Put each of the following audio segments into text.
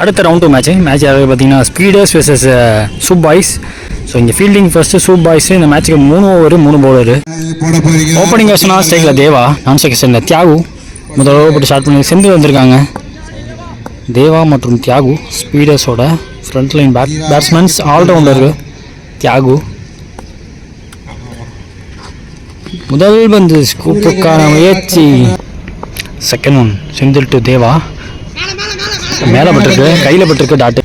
அடுத்த round 2 match அதாவது பார்த்தீங்கன்னா ஸ்பீடர்ஸ் வெர்சஸ் சூப் பாய்ஸ். ஸோ இங்கே ஃபீல்டிங் ஃபர்ஸ்ட்டு சூப் பாய்ஸ். இந்த மேட்ச்சுக்கு 3 ஓவர் 3 பவுலரு. ஓப்பனிங் வெர்ஷனா ஸ்ட்ரைக்கில் தேவா, நான் செகண்டில் தியாகு. முதல் ஓவர் போட்டு ஸ்டார்ட் பண்ணி செந்தில் வந்திருக்காங்க. தேவா மற்றும் தியாகு ஸ்பீடர்ஸோட front line batsmen. Allrounder Thiyagu. முதல் பந்து ஸ்கூப்புக்கான முயற்சி. Second one Senthil to Deva. மேலே பட்டிருக்கு, கையில் பட்டிருக்கு டாட்டு.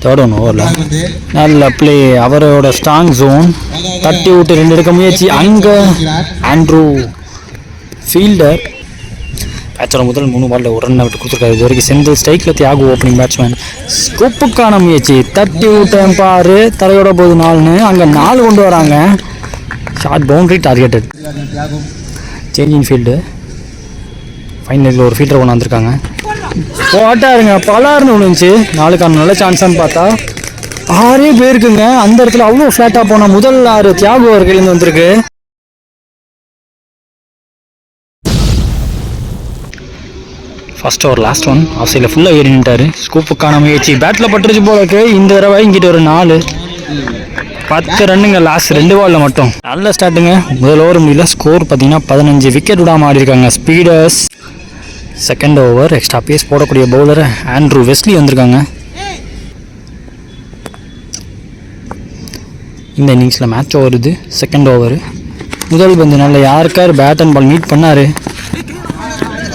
தேர்ட் ஒன் ஓவரில் நல்ல பிளே. அவரோட ஸ்ட்ராங் ஜோன் தட்டி விட்டு 2 எடுக்க முயற்சி. அங்கே ஆண்ட்ரூ ஃபீல்டர் மேட்சோட முதல் 3 பாலில் ஒரு ரன் விட்டு கொடுத்துருக்காரு. இது வரைக்கும் செந்தில் ஸ்ட்ரைக்கில் தியாகு ஓப்பனிங் பேட்ஸ்மேன். ஸ்கூப்புக்கான முயற்சி தட்டி விட்டேன் பாரு, தரையோட போது 4ன்னு. அங்கே 4 கொண்டு வராங்க. Short boundary targeted. Changing field. ஃபைனலில் ஒரு ஃபீல்டர் கொண்டு வந்திருக்காங்க. போட்டாருங்க, பலாருன்னு விழுந்துச்சு. 4க்கான நல்ல சான்ஸான்னு பார்த்தா 6 பேருக்குங்க. அந்த இடத்துல அவ்வளோ ஃப்ளாட்டாக போனால் முதல் 6 தியாகு அவர்களேருந்து வந்திருக்கு. First over last one off சைடில் ஃபுல்லாக ஏறி நின்ட்டார். ஸ்கூப்புக்கான முயற்சி பேட்டில் பட்டுருச்சு போல இருக்கு. இந்த தடவை இங்கிட்ட ஒரு 4 10 ரன்னுங்க லாஸ்ட் 2 பாலில் மட்டும். நல்ல ஸ்டார்ட்டுங்க. முதல் ஓவர் முடியல. ஸ்கோர் பார்த்தீங்கன்னா 15 விக்கெட் விடாமல் ஆடி இருக்காங்க ஸ்பீடர்ஸ். செகண்ட் ஓவர் எக்ஸ்ட்ரா பேஸ் போடக்கூடிய பவுலர் ஆண்ட்ரூ வெஸ்லி வந்திருக்காங்க. இந்த இன்னிங்ஸில் மேட்ச் ஓவர். செகண்ட் ஓவர் முதல் பந்து நல்ல யாருக்கார் பேட் அண்ட் பால் மீட் பண்ணார்,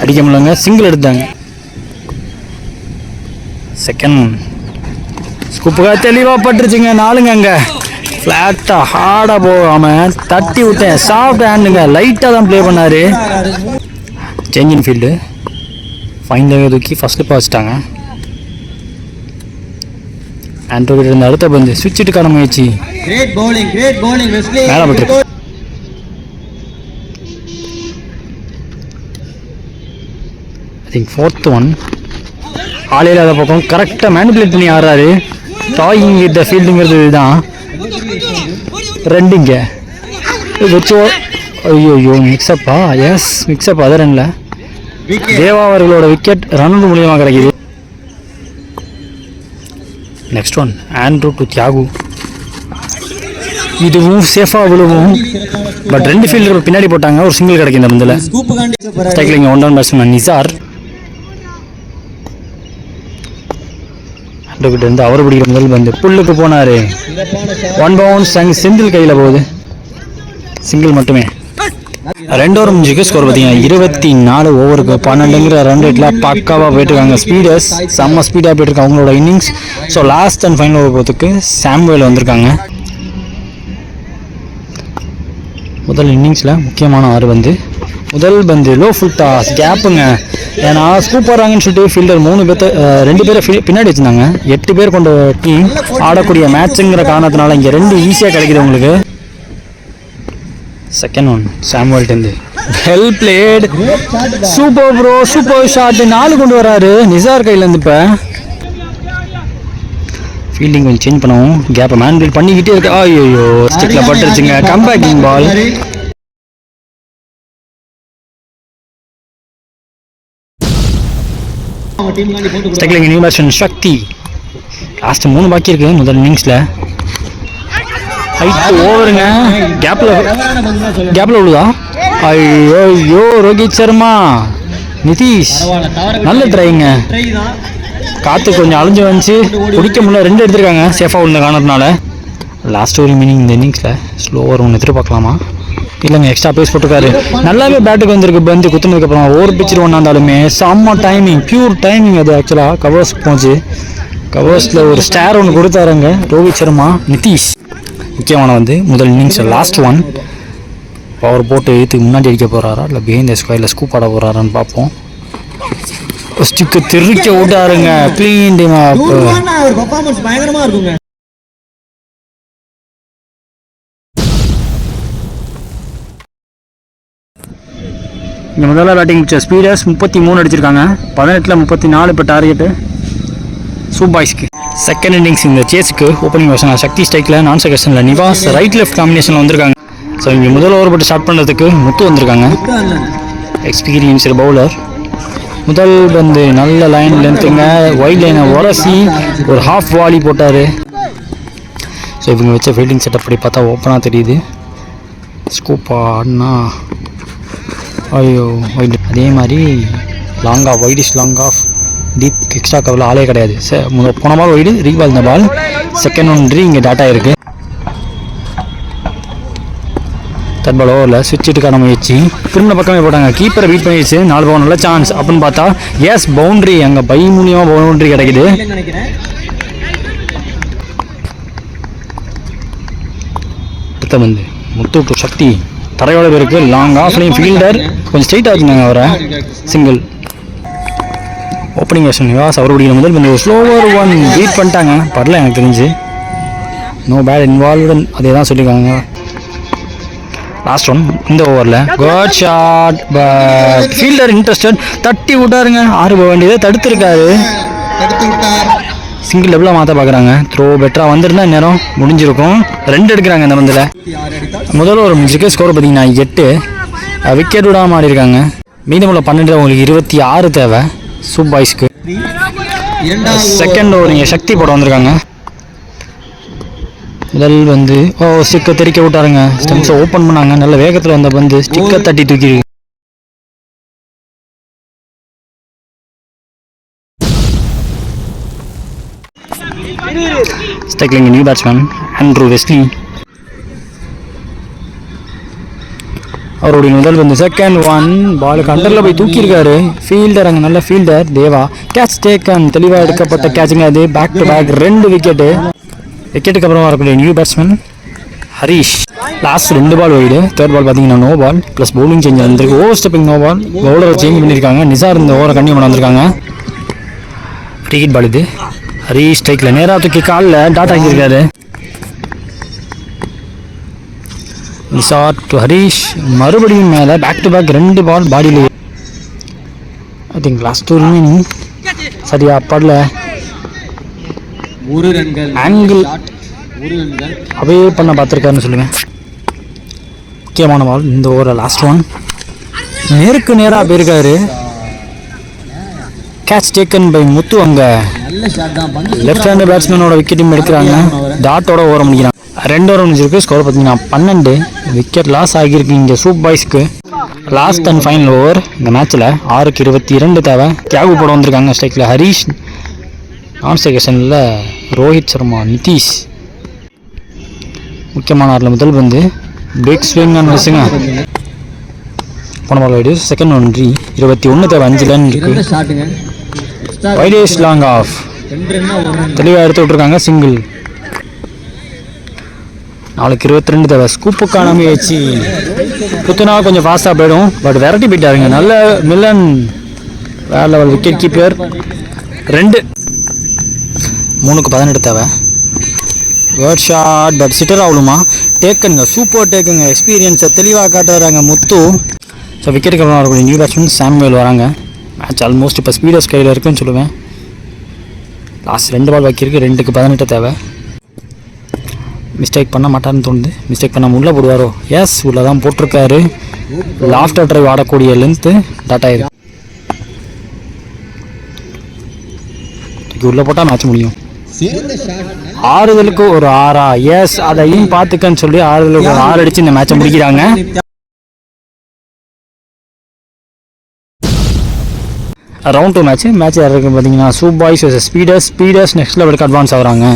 அடிக்க முடியலங்க. சிங்கிள் எடுத்தாங்க. செகண்ட் ஸ்கூப்புக்காக தெளிவாக பட்டுருச்சுங்க. 4ங்க. அங்கே ஃப்ளாட்டாக ஹார்டாக போகாமல் தட்டி விட்டேன். சாஃப்ட் ஹேண்டுங்க, லைட்டாக தான் ப்ளே பண்ணார். Changing field. ஃபைனலாக தூக்கி ஃபர்ஸ்ட் ஸ்லிப்பாக வச்சுட்டாங்க. ஆண்ட்ரூ கிட்ட இருந்த அடுத்த பந்து சுவிட்சுக்கான முயற்சி. மேலே பட்டிருக்கு. ஐ திங்க் ஃபோர்த் ஒன் ஆளே இல்லாத பக்கம் கரெக்டாக மேனிபுலேட் பண்ணி ஆடுறாரு. டாயிங் வித் த ஃபீல்டுங்கிறது இதுதான். 2ங்க வச்சு. ஐயோ மிக்ஸப்பா. S mix-up. அது ரன்ல தேவா அவர்களோட விக்கெட் ரன் மூலியமாக கிடைக்கிது. Next one Andrew to Thiyagu. இதுவும் சேஃபாக விழுவும். பட் 2 ஃபீல்டர்கள் பின்னாடி போட்டாங்க. ஒரு சிங்கிள் கிடைக்கும் இந்த பந்தில். ஸ்ட்ரைக்கில் 1 டவுன் பேட்ஸ்மேன் நிசார். கிட்ட இருந்து அவர் பிடிக்கிற முதல் பந்து புல்லுக்கு போனாரு. 1 பவுன்ஸ். செந்தில் கையில் போகுது. சிங்கிள் மட்டுமே. 2 ஓவர் முடிஞ்சுக்கு. ஸ்கோர் பார்த்தீங்கன்னா 24 ஓவருக்கு 12ங்கிற ரன் ரேட்டில் பக்காவாக போயிட்டுருக்காங்க ஸ்பீடர்ஸ். செம்ம ஸ்பீடாக போயிட்டுருக்காங்க அவங்களோட innings. So last and final over போகிறதுக்கு சாம்வேல் வந்திருக்காங்க. முதல் இன்னிங்ஸில் முக்கியமான 6 பந்து. முதல் பந்து லோ ஃபுல் டாஸ் கேப்புங்க. ஏன்னா ஸ்கூப் வராங்கன்னு சொல்லிட்டு ஃபீல்டர் 2 பேரை பின்னாடி வச்சுருந்தாங்க. 8 பேர் கொண்ட டீம் ஆடக்கூடிய மேட்சுங்கிற காரணத்தினால இங்கே 2 ஈஸியாக கிடைக்குது உங்களுக்கு. செகண்ட் ஒன் சாம்வேல்டேந்து well played. Super bro, super shot. 4 கொண்டு வராரு நிசார் கையிலேருந்து. இப்போ ஃபீல்டிங் கொஞ்சம் சேஞ்ச் பண்ணுவோம். கேப்பை மேன்பில் பண்ணிக்கிட்டே இருக்கு. ஐயோ ஸ்டிக்கில் பட்டுருச்சுங்க. கம்பேக்கிங் பால். ஸ்ட்ரைக்கில் நியூ பேட்ஸ்மேன் சக்தி. லாஸ்ட் 3 பாக்கி இருக்கு முதல் இன்னிங்ஸில். ஹைட் ஓவருங்க. கேப்பில் விழுதா? ஐயோ ரோஹித் சர்மா, நிதிஷ் நல்ல ட்ரைங்க. காற்று கொஞ்சம் அழிஞ்சு வந்துச்சு, பிடிக்க முடியல. 2 எடுத்திருக்காங்க சேஃபாக உள்ள காரணத்தினால. லாஸ்ட் ஒரு மீனிங் இந்த இன்னிங்ஸில் ஸ்லோவர் ஒன்று எதிர்பார்க்கலாமா? இல்லைங்க, எக்ஸ்ட்ரா பேஸ் போட்டிருக்காரு. நல்லாவே பேட்டுக்கு வந்திருக்கு. பந்து குத்துனதுக்கப்புறம் ஓவர் பிச்சர் ஒன்றா இருந்தாலுமே செம்ம டைமிங், பியூர் டைமிங். அது ஆக்சுவலாக கவர்ஸ் போச்சு. கவர்ஸில் ஒரு ஸ்டார் ஒன்று கொடுத்தாருங்க ரோஹித் சர்மா. நிதிஷ் முக்கியமான முதல் இன்னிங்ஸ் லாஸ்ட் ஒன். பவர் போட்டு எழுத்துக்கு முன்னாடி அடிக்க போகிறாரா இல்லை பிஹைண்ட் ஸ்கொயரில் ஸ்கூப் ஆட போகிறாரான்னு பார்ப்போம். ஸ்டிக்கு திருக்க விட்டாருங்க. க்ளீன் டீம் பயங்கரமாக இருக்குங்க. இந்த முதல்ல பேட்டிங் ஸ்பீடர்ஸ் 33 அடிச்சிருக்காங்க. 18ல் 34 இப்போ டார்கெட்டு சூப் பாய்ஸ்க்கு. செகண்ட் இன்னிங்ஸ் இந்த சேஸுக்கு ஓப்பனிங் வருஷன் சக்தி ஸ்ட்ரைக்கில், நான் செகண்டில் நிவாஸ் ரைட் லெஃப்ட் காம்பினேஷனில் வந்திருக்காங்க. ஸோ இங்கே முதல் ஓவர் போட்டு ஸ்டார்ட் பண்ணுறதுக்கு முத்து வந்திருக்காங்க. Experienced bowler. முதல் பந்து நல்ல லைன் லென்த்துங்க, வைட் லைனை உரசி ஒரு ஹாஃப் வாலி போட்டார். ஸோ இவங்க வச்ச ஃபீல்டிங் செட்டப் படி பார்த்தா ஓப்பனாக தெரியுது. ஸ்கூப்பா ஆடினா ஐயோ வைட். அதே மாதிரி long off, wideish long off, deep extra கவரில் ஆளே கிடையாது. போன பால் வைடு, ரீபால் இந்த பால், செகண்ட் ஒன்று இங்கே டாட்டா இருக்குது. தேர்ட் பால் ஓவரில் சுவிட்சிட்டுக்கான முயற்சி திரும்ப பக்கமே போட்டாங்க. கீப்பரை பீட் பண்ணிடுச்சு. 4 பால் நல்ல சான்ஸ் அப்படின்னு பார்த்தா எஸ் பவுண்ட்ரி, அங்கே பை மூலியமாக பவுண்ட்ரி கிடைக்குது. அடுத்த பந்து முத்து டு சக்தி, தரையோட பேருக்கு லாங் ஆஃப்லையும் ஃபீல்டர் கொஞ்சம் ஸ்ட்ரைட்டாக இருந்தாங்க அவரை. சிங்கிள். ஓப்பனிங் வேஷன் நிவாஸ் அவருடைய முதல் பந்து ஸ்லோவர் ஒன் பீட் பண்ணிட்டாங்க. பரல எனக்கு தெரிஞ்சு நோ பேட் இன்வால்வ்டு அதே தான் சொல்லியிருக்காங்க. லாஸ்ட் ஒன் இந்த ஓவரில் good shot, but fielder interested, தட்டி விட்டாருங்க. 6 போக வேண்டியதை தடுத்துருக்காரு. சிங்கிள் டபுளாக மாற்ற பார்க்குறாங்க. த்ரோ பெட்டராக வந்திருந்தா நேரம் முடிஞ்சிருக்கும். 2 எடுக்கிறாங்க இந்த பந்தில். முதல்ல ஒரு விக்கெட் ஸ்கோர் பார்த்தீங்கன்னா 8 விக்கெட் விடாமல் ஆடி இருக்காங்க. மீதமுள்ள 12 உங்களுக்கு 26 தேவை சூப் பாய்ஸ்க்கு. செகண்ட் ஓவர் இங்கே சக்தி போட வந்திருக்காங்க. முதல் வந்து ஸ்டிக்கை தெறிக்க விட்டாருங்க. ஸ்டெம்ஸை ஓப்பன் பண்ணாங்க. நல்ல வேகத்தில் வந்த பந்து ஸ்டிக்கை தட்டி தூக்கி ஸ்டைக்லிங் நியூ பேட்ஸ்மேன் ஆண்ட்ரூ வெஸ்லி. அவருடைய முதல் வந்து செகண்ட் ஒன் பாலுக்கு அண்டரில் போய் தூக்கியிருக்காரு. ஃபீல்டர் அங்கே நல்ல ஃபீல்டர் தேவா. கேட்ச் டேக்கன், தெளிவாக எடுக்கப்பட்ட கேட்சுங்க அது. Back to back 2 wicket. விக்கெட்டுக்கு அப்புறம் வரக்கூடிய new batsman Harish. Last 2 ball wide. Third ball பார்த்தீங்கன்னா no ball plus bowling change வந்திருக்கு. ஓவர் ஸ்டெப்பிங் நோ பால், பவுலரை சேஞ்ச் பண்ணியிருக்காங்க. நிசார் இந்த ஓவரை கண்டினியூ பண்ண வந்திருக்காங்க. கிரிக்கெட் பால் இது. ஹரீஷ் ஸ்ட்ரைக்கில் நேராக தூக்கி காலில் டாட் ஆகியிருக்காரு. நிசார் டு ஹரீஷ், மறுபடியும் மேலே பேக் டு பேக் 2 பால் பாடியில். ஐ திங்க் லாஸ்ட் ஒரு மீனிங் சரியா படல. ஆங்கிள் அவையே பண்ண பார்த்துருக்காருன்னு சொல்லுவேன். முக்கியமான பால் இந்த ஓவரில் லாஸ்ட் ஒன். நேருக்கு நேராக போயிருக்காரு. கேட்ச் டேக்கன் பை முத்து. அங்கே லெஃப்ட் ஹேண்ட் பேட்ஸ்மேனோட விக்கெட்டும் எடுக்கிறாங்க. டாட்டோட ஓவர முடிக்கிறாங்க. 2 ஓவர் முடிஞ்சிருக்கு. ஸ்கோர் பார்த்தீங்கன்னா 12 விக்கெட் லாஸ் ஆகியிருக்கு இங்கே சூப் பாய்ஸ்க்கு. லாஸ்ட் அண்ட் ஃபைனல் ஓவர் இந்த மேட்ச்சில் 6க்கு 22 தேவை. தியாகு போட வந்திருக்காங்க. ஸ்ட்ரைக்கில் ஹரீஷ், நான் செகஷனில் ரோஹித் சர்மா, நிதிஷ். முக்கியமான ஆறில் முதல் பந்து பிக் ஸ்விங் அண்ட் மிஸ்ஸுங்க. போன பால் வைடு, செகண்ட் ஒன்றி 21 தேவை. 5 ரன் இருக்கு. வைடேஷ் லாங் ஆஃப் தெளிவாக எடுத்து விட்ருக்காங்க. சிங்கிள். 4க்கு 22 தேவை. ஸ்கூப்புக்கான முயற்சி குத்துனா கொஞ்சம் ஃபாஸ்ட்டாக போயிடும், பட் வெரைட்டி போயிட்டாருங்க. நல்ல மில்லன் வேற லெவல் விக்கெட் கீப்பர். 2 3க்கு 18 தேவை. குட் ஷாட், பட் சிட்டர் ஆகணுமா? டேக்குங்க, சூப்பர் டேக்குங்க. எக்ஸ்பீரியன்ஸை தெளிவாக காட்டுறாங்க முத்து. ஸோ விக்கெட்டுக்கு அப்புறம் வரக்கூடிய நியூ பேட்ஸ்மேன் சாமுவேல் வராங்க. மேட்ச் ஆல்மோஸ்ட் இப்போ ஸ்பீடர்ஸ் கையில் இருக்குன்னு சொல்லுவேன். லாஸ்ட் 2 பால் பாக்கி இருக்குது. 2க்கு 18 தேவை. மிஸ்டேக் பண்ண மாட்டார்னு தோணுது. மிஸ்டேக் பண்ணாமல் உள்ளே போடுவாரோ? எஸ், உள்ளே தான் போட்டிருக்காரு. லாஃப்டர் ட்ரைவ் ஆடக்கூடிய லென்த்து டாட்டா ஆயிருக்கு. உள்ளே போட்டால் மேட்ச் முடியும். ஆறுதலுக்கு ஒரு 6. எஸ், அதையும் பார்த்துக்கன்னு சொல்லி ஆறுதலுக்கு ஒரு 6 அடித்து இந்த மேட்சை முடிக்கிறாங்க. ரவுண்ட் 2 மேட்ச் யார் இருக்குது பார்த்தீங்கன்னா சூப் பாய்ஸ் ஸ்பீடர்ஸ். ஸ்பீடர்ஸ் நெக்ஸ்ட் லெவலுக்கு அட்வான்ஸ் ஆகுறாங்க.